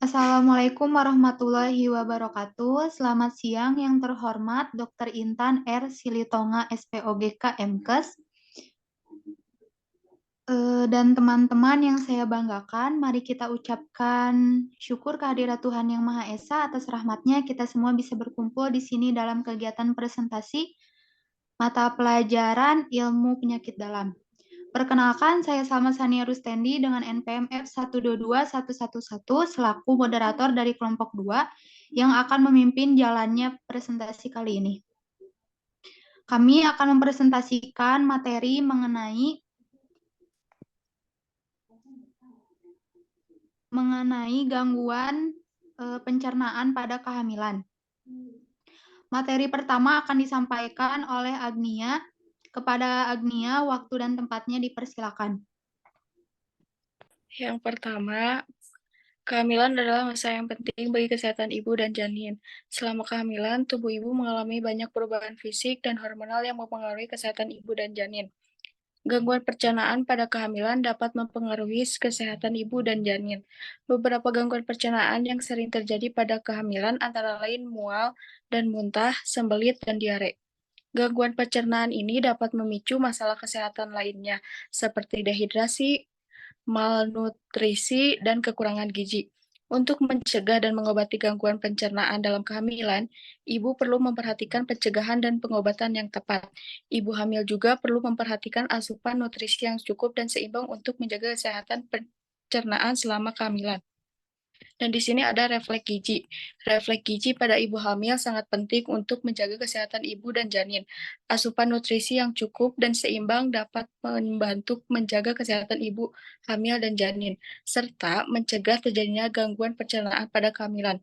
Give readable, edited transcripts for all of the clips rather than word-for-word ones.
Assalamualaikum warahmatullahi wabarakatuh. Selamat siang yang terhormat Dr. Intan R. Silitonga SPOGK MKes. Dan teman-teman yang saya banggakan, mari kita ucapkan syukur kehadirat Tuhan Yang Maha Esa atas rahmatnya kita semua bisa berkumpul di sini dalam kegiatan presentasi mata pelajaran ilmu penyakit dalam. Perkenalkan, saya Salma Sania Rustendi dengan NPM F122111 selaku moderator dari kelompok 2 yang akan memimpin jalannya presentasi kali ini. Kami akan mempresentasikan materi mengenai gangguan pencernaan pada kehamilan. Materi pertama akan disampaikan oleh Agnia. Kepada Agnia, waktu dan tempatnya dipersilakan. Yang pertama, kehamilan adalah masa yang penting bagi kesehatan ibu dan janin. Selama kehamilan, tubuh ibu mengalami banyak perubahan fisik dan hormonal yang mempengaruhi kesehatan ibu dan janin. Gangguan pencernaan pada kehamilan dapat mempengaruhi kesehatan ibu dan janin. Beberapa gangguan pencernaan yang sering terjadi pada kehamilan antara lain mual dan muntah, sembelit, dan diare. Gangguan pencernaan ini dapat memicu masalah kesehatan lainnya, seperti dehidrasi, malnutrisi, dan kekurangan gizi. Untuk mencegah dan mengobati gangguan pencernaan dalam kehamilan, ibu perlu memperhatikan pencegahan dan pengobatan yang tepat. Ibu hamil juga perlu memperhatikan asupan nutrisi yang cukup dan seimbang untuk menjaga kesehatan pencernaan selama kehamilan. Dan di sini ada refleks gizi. Refleks gizi pada ibu hamil sangat penting untuk menjaga kesehatan ibu dan janin. Asupan nutrisi yang cukup dan seimbang dapat membantu menjaga kesehatan ibu hamil dan janin, serta mencegah terjadinya gangguan pencernaan pada kehamilan.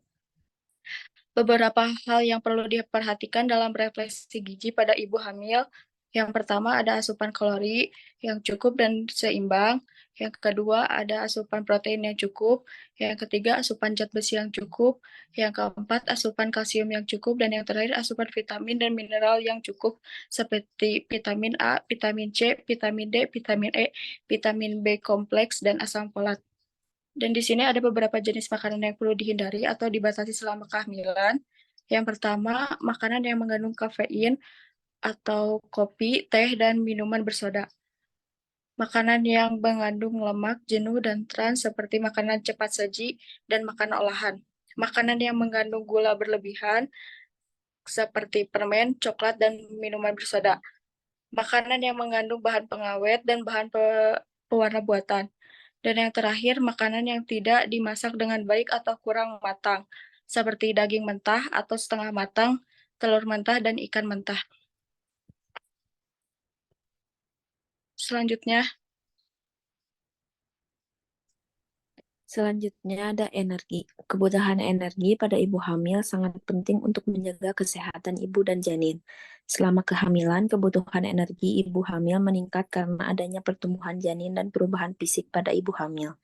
Beberapa hal yang perlu diperhatikan dalam refleksi gizi pada ibu hamil. Yang pertama ada asupan kalori yang cukup dan seimbang. Yang kedua ada asupan protein yang cukup. Yang ketiga asupan zat besi yang cukup. Yang keempat asupan kalsium yang cukup. Dan yang terakhir asupan vitamin dan mineral yang cukup seperti vitamin A, vitamin C, vitamin D, vitamin E, vitamin B kompleks, dan asam folat. Dan di sini ada beberapa jenis makanan yang perlu dihindari atau dibatasi selama kehamilan. Yang pertama, makanan yang mengandung kafein atau kopi, teh, dan minuman bersoda. Makanan yang mengandung lemak, jenuh, dan trans seperti makanan cepat saji dan makanan olahan. Makanan yang mengandung gula berlebihan seperti permen, coklat, dan minuman bersoda. Makanan yang mengandung bahan pengawet dan bahan pewarna buatan. Dan yang terakhir, makanan yang tidak dimasak dengan baik atau kurang matang, seperti daging mentah atau setengah matang, telur mentah, dan ikan mentah. Selanjutnya, ada energi. Kebutuhan energi pada ibu hamil sangat penting untuk menjaga kesehatan ibu dan janin. Selama kehamilan, kebutuhan energi ibu hamil meningkat karena adanya pertumbuhan janin dan perubahan fisik pada ibu hamil.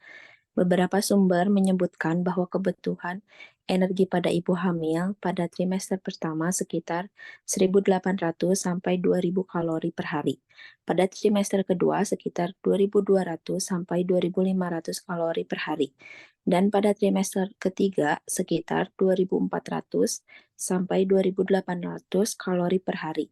Beberapa sumber menyebutkan bahwa kebutuhan energi pada ibu hamil pada trimester pertama sekitar 1.800 sampai 2.000 kalori per hari. Pada trimester kedua sekitar 2.200 sampai 2.500 kalori per hari. Dan pada trimester ketiga sekitar 2.400 sampai 2.800 kalori per hari.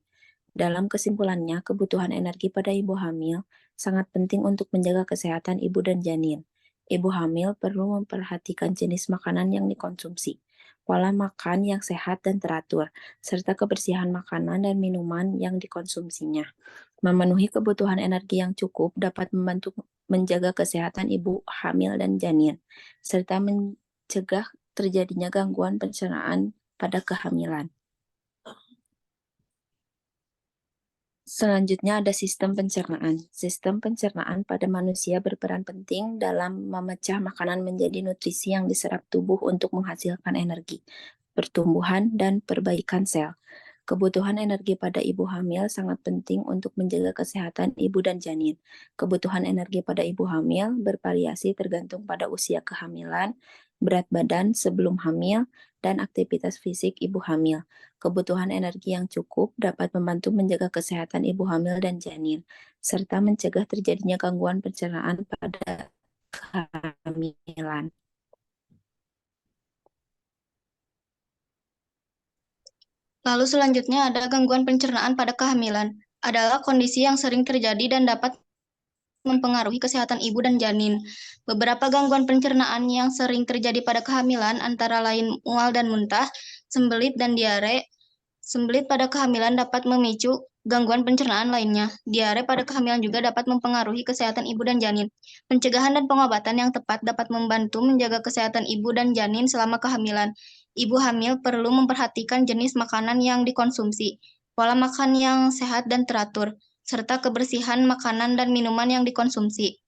Dalam kesimpulannya, kebutuhan energi pada ibu hamil sangat penting untuk menjaga kesehatan ibu dan janin. Ibu hamil perlu memperhatikan jenis makanan yang dikonsumsi, pola makan yang sehat dan teratur, serta kebersihan makanan dan minuman yang dikonsumsinya. Memenuhi kebutuhan energi yang cukup dapat membantu menjaga kesehatan ibu hamil dan janin, serta mencegah terjadinya gangguan pencernaan pada kehamilan. Selanjutnya ada sistem pencernaan. Sistem pencernaan pada manusia berperan penting dalam memecah makanan menjadi nutrisi yang diserap tubuh untuk menghasilkan energi, pertumbuhan, dan perbaikan sel. Kebutuhan energi pada ibu hamil sangat penting untuk menjaga kesehatan ibu dan janin. Kebutuhan energi pada ibu hamil bervariasi tergantung pada usia kehamilan, berat badan sebelum hamil, dan aktivitas fisik ibu hamil. Kebutuhan energi yang cukup dapat membantu menjaga kesehatan ibu hamil dan janin, serta mencegah terjadinya gangguan pencernaan pada kehamilan. Lalu selanjutnya ada gangguan pencernaan pada kehamilan. Adalah kondisi yang sering terjadi dan dapat mempengaruhi kesehatan ibu dan janin. Beberapa gangguan pencernaan yang sering terjadi pada kehamilan antara lain mual dan muntah, sembelit dan diare. Sembelit pada kehamilan dapat memicu gangguan pencernaan lainnya. Diare pada kehamilan juga dapat mempengaruhi kesehatan ibu dan janin. Pencegahan dan pengobatan yang tepat dapat membantu menjaga kesehatan ibu dan janin selama kehamilan. Ibu hamil perlu memperhatikan jenis makanan yang dikonsumsi, pola makan yang sehat dan teratur, serta kebersihan makanan dan minuman yang dikonsumsi.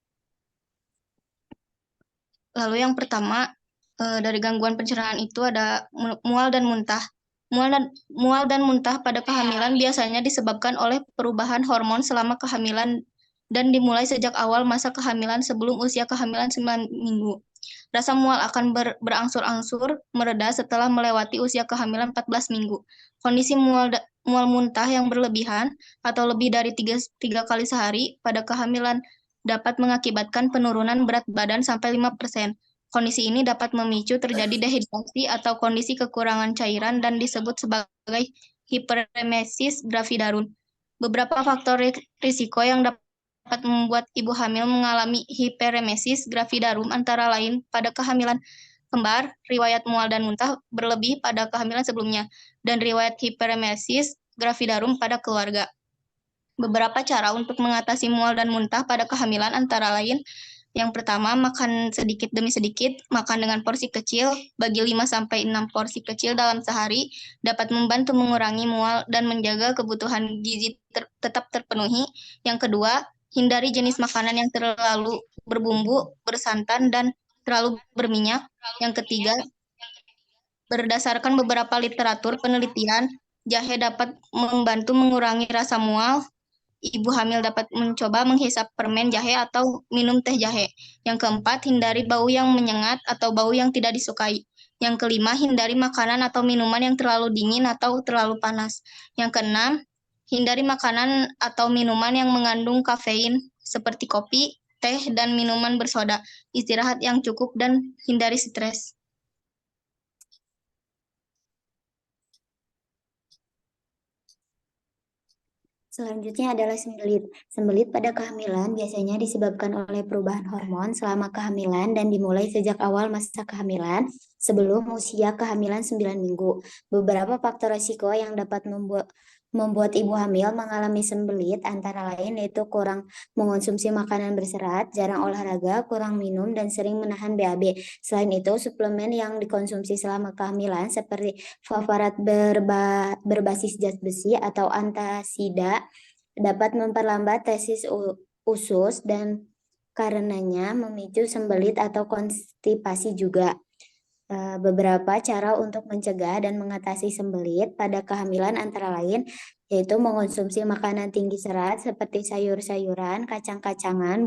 Lalu yang pertama, dari gangguan pencernaan itu ada mual dan muntah. Mual dan muntah pada kehamilan biasanya disebabkan oleh perubahan hormon selama kehamilan dan dimulai sejak awal masa kehamilan sebelum usia kehamilan 9 minggu. Rasa mual akan berangsur-angsur mereda setelah melewati usia kehamilan 14 minggu. Kondisi mual muntah yang berlebihan atau lebih dari 3 kali sehari pada kehamilan dapat mengakibatkan penurunan berat badan sampai 5%. Kondisi ini dapat memicu terjadi dehidrasi atau kondisi kekurangan cairan dan disebut sebagai hiperemesis gravidarum. Beberapa faktor risiko yang dapat membuat ibu hamil mengalami hiperemesis gravidarum antara lain pada kehamilan kembar, riwayat mual dan muntah berlebih pada kehamilan sebelumnya, dan riwayat hiperemesis gravidarum pada keluarga. Beberapa cara untuk mengatasi mual dan muntah pada kehamilan antara lain, yang pertama, makan sedikit demi sedikit, makan dengan porsi kecil, bagi 5-6 porsi kecil dalam sehari, dapat membantu mengurangi mual dan menjaga kebutuhan gizi tetap terpenuhi. Yang kedua, hindari jenis makanan yang terlalu berbumbu, bersantan, dan terlalu berminyak. Yang ketiga, berdasarkan beberapa literatur penelitian, jahe dapat membantu mengurangi rasa mual. Ibu hamil dapat mencoba menghisap permen jahe atau minum teh jahe. Yang keempat, hindari bau yang menyengat atau bau yang tidak disukai. Yang kelima, hindari makanan atau minuman yang terlalu dingin atau terlalu panas. Yang keenam, hindari makanan atau minuman yang mengandung kafein seperti kopi, teh, dan minuman bersoda. Istirahat yang cukup dan hindari stres. Selanjutnya adalah sembelit. Sembelit pada kehamilan biasanya disebabkan oleh perubahan hormon selama kehamilan dan dimulai sejak awal masa kehamilan sebelum usia kehamilan 9 minggu. Beberapa faktor risiko yang dapat membuat ibu hamil mengalami sembelit antara lain yaitu kurang mengonsumsi makanan berserat, jarang olahraga, kurang minum, dan sering menahan BAB. Selain itu, suplemen yang dikonsumsi selama kehamilan seperti fosforat berbasis zat besi atau antasida dapat memperlambat tesis usus dan karenanya memicu sembelit atau konstipasi juga. Beberapa cara untuk mencegah dan mengatasi sembelit pada kehamilan antara lain yaitu mengonsumsi makanan tinggi serat seperti sayur-sayuran, kacang-kacangan,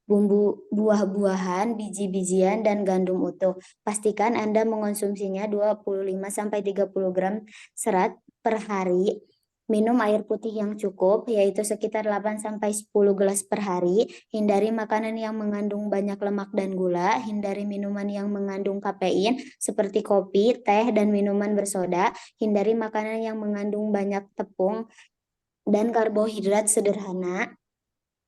bumbu buah-buahan, biji-bijian, dan gandum utuh. Pastikan Anda mengonsumsinya 25-30 gram serat per hari. Minum air putih yang cukup, yaitu sekitar 8-10 gelas per hari. Hindari makanan yang mengandung banyak lemak dan gula. Hindari minuman yang mengandung kafein, seperti kopi, teh, dan minuman bersoda. Hindari makanan yang mengandung banyak tepung dan karbohidrat sederhana.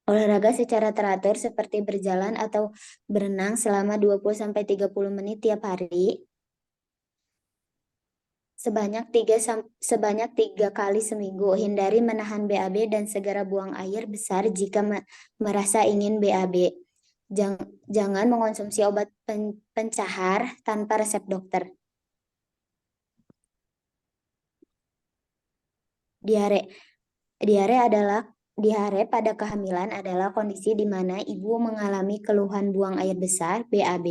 Olahraga secara teratur seperti berjalan atau berenang selama 20-30 menit tiap hari. Sebanyak 3 kali seminggu. Hindari menahan BAB dan segera buang air besar jika merasa ingin BAB. Jangan mengonsumsi obat pencahar tanpa resep dokter. Diare pada kehamilan adalah kondisi di mana ibu mengalami keluhan buang air besar, BAB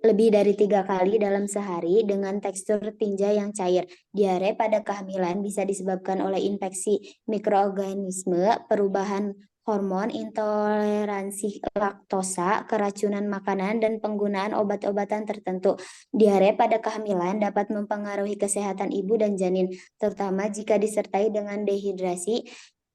lebih dari 3 kali dalam sehari dengan tekstur tinja yang cair. Diare pada kehamilan bisa disebabkan oleh infeksi mikroorganisme, perubahan hormon, intoleransi laktosa, keracunan makanan, dan penggunaan obat-obatan tertentu. Diare pada kehamilan dapat mempengaruhi kesehatan ibu dan janin, terutama jika disertai dengan dehidrasi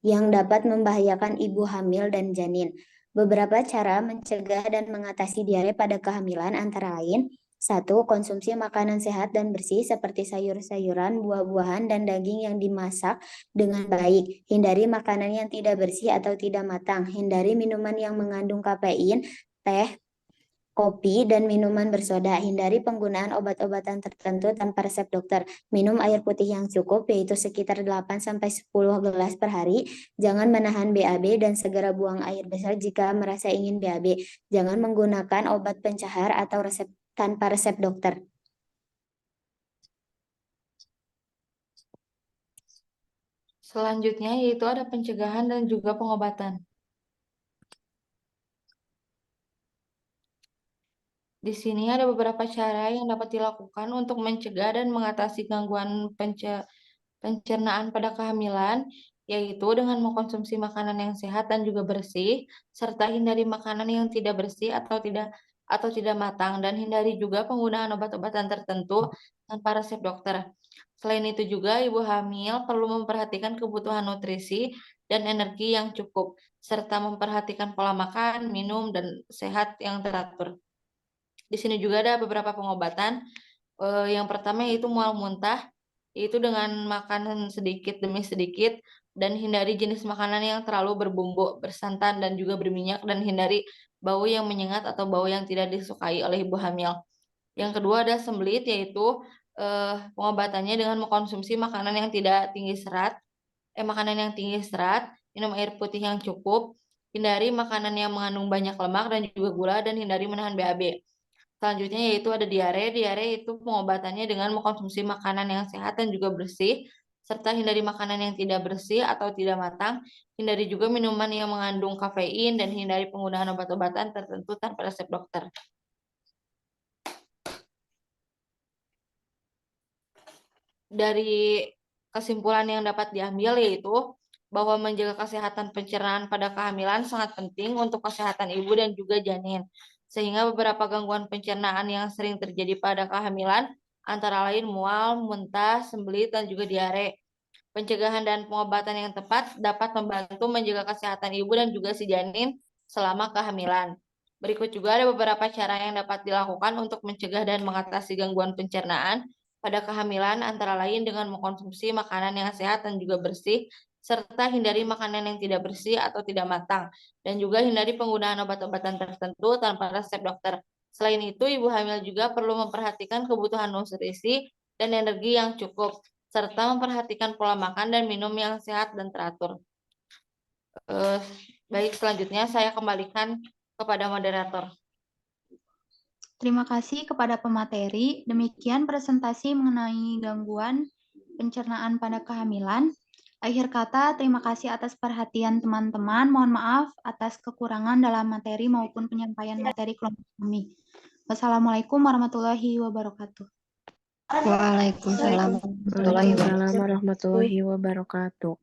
yang dapat membahayakan ibu hamil dan janin. Beberapa cara mencegah dan mengatasi diare pada kehamilan antara lain: 1. Konsumsi makanan sehat dan bersih seperti sayur-sayuran, buah-buahan, dan daging yang dimasak dengan baik. Hindari makanan yang tidak bersih atau tidak matang. Hindari minuman yang mengandung kafein, teh, kopi, dan minuman bersoda. Hindari penggunaan obat-obatan tertentu tanpa resep dokter. Minum air putih yang cukup, yaitu sekitar 8-10 gelas per hari. Jangan menahan BAB dan segera buang air besar jika merasa ingin BAB. Jangan menggunakan obat pencahar atau tanpa resep dokter. Selanjutnya yaitu ada pencegahan dan juga pengobatan. Di sini ada beberapa cara yang dapat dilakukan untuk mencegah dan mengatasi gangguan pencernaan pada kehamilan, yaitu dengan mengkonsumsi makanan yang sehat dan juga bersih, serta hindari makanan yang tidak bersih atau tidak matang, dan hindari juga penggunaan obat-obatan tertentu tanpa resep dokter. Selain itu juga ibu hamil perlu memperhatikan kebutuhan nutrisi dan energi yang cukup, serta memperhatikan pola makan, minum, dan sehat yang teratur. Di sini juga ada beberapa pengobatan. Yang pertama yaitu mual muntah, yaitu dengan makan sedikit demi sedikit, dan hindari jenis makanan yang terlalu berbumbu, bersantan, dan juga berminyak, dan hindari bau yang menyengat atau bau yang tidak disukai oleh ibu hamil. Yang kedua ada sembelit, yaitu pengobatannya dengan mengkonsumsi makanan yang tinggi serat, minum air putih yang cukup, hindari makanan yang mengandung banyak lemak dan juga gula, dan hindari menahan BAB. Selanjutnya yaitu ada diare. Diare itu pengobatannya dengan mengkonsumsi makanan yang sehat dan juga bersih, serta hindari makanan yang tidak bersih atau tidak matang. Hindari juga minuman yang mengandung kafein dan hindari penggunaan obat-obatan tertentu tanpa resep dokter. Dari kesimpulan yang dapat diambil yaitu bahwa menjaga kesehatan pencernaan pada kehamilan sangat penting untuk kesehatan ibu dan juga janin. Sehingga beberapa gangguan pencernaan yang sering terjadi pada kehamilan antara lain mual, muntah, sembelit, dan juga diare. Pencegahan dan pengobatan yang tepat dapat membantu menjaga kesehatan ibu dan juga si janin selama kehamilan. Berikut juga ada beberapa cara yang dapat dilakukan untuk mencegah dan mengatasi gangguan pencernaan pada kehamilan antara lain dengan mengkonsumsi makanan yang sehat dan juga bersih, serta hindari makanan yang tidak bersih atau tidak matang, dan juga hindari penggunaan obat-obatan tertentu tanpa resep dokter. Selain itu, ibu hamil juga perlu memperhatikan kebutuhan nutrisi dan energi yang cukup, serta memperhatikan pola makan dan minum yang sehat dan teratur. Baik, selanjutnya saya kembalikan kepada moderator. Terima kasih kepada pemateri. Demikian presentasi mengenai gangguan pencernaan pada kehamilan. Akhir kata, terima kasih atas perhatian teman-teman. Mohon maaf atas kekurangan dalam materi maupun penyampaian materi kelompok kami. Wassalamualaikum warahmatullahi wabarakatuh. Waalaikumsalam warahmatullahi wabarakatuh.